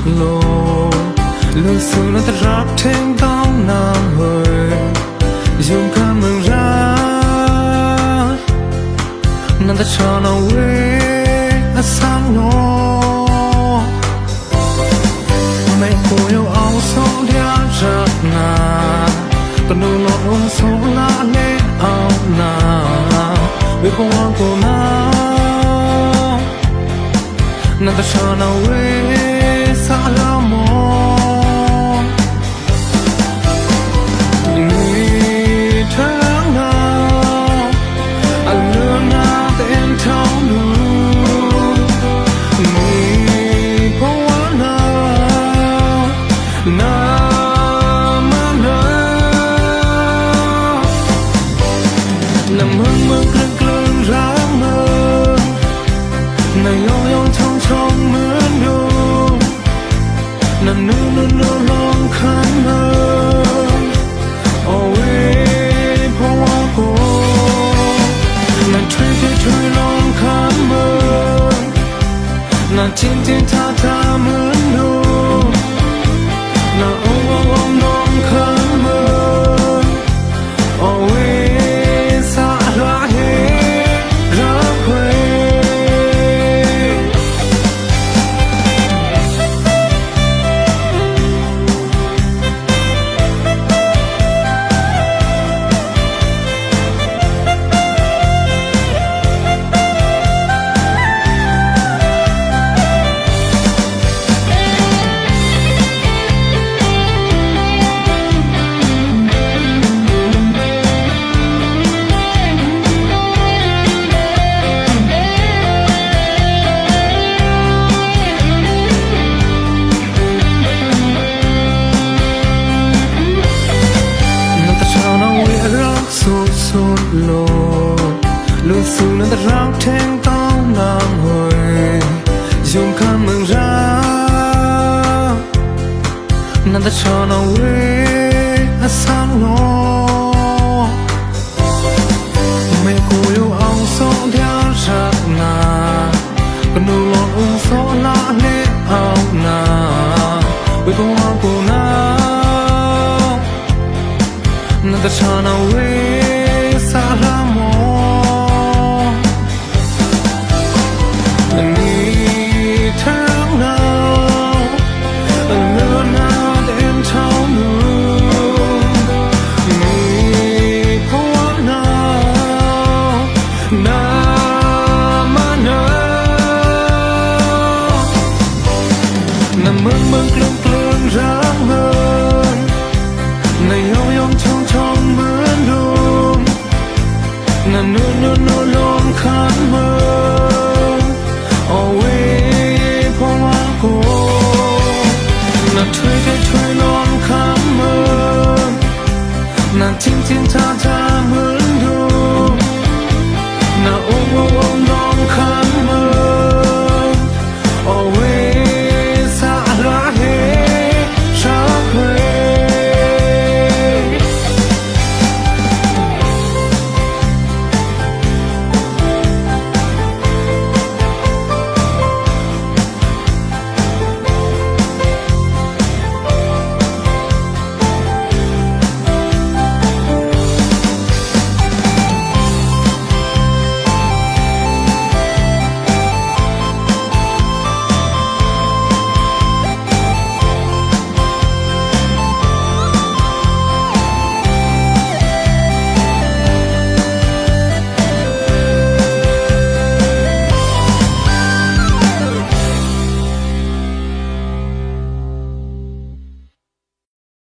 lô lưu xuống nó ta rap thêm tao nàng hơi dùng cả mừng ra nàng ta cho nó quê nó sáng nó mẹ cô yêu áo sống theo giấc nà còn nụ lọt ôm sống lá lê áo nà vì không ăn cô nào nàng ta cho nó quê xa lắm Tin tin ta ta muốn đâu na ôm nong khăn mơ ôi xa loa hết ra quê lô lưu xuống nó ta rao thêm tao nàng hồi dùng khăn mừng ra nàng ta cho nó quê nó sáng nó mẹ cô yêu áo sống theo giấc nà còn nụ lọt ôm gió lá lê áo nà vì không ăn cô nào nàng ta cho nó quê mừng mừng clung clung ráng hơn này yong yong chong chong mướn luôn nà nương nương nương luôn khăn mơ ôi phong hoa cô nà thuê cái thuê luôn khăn mơ nà chim chim ta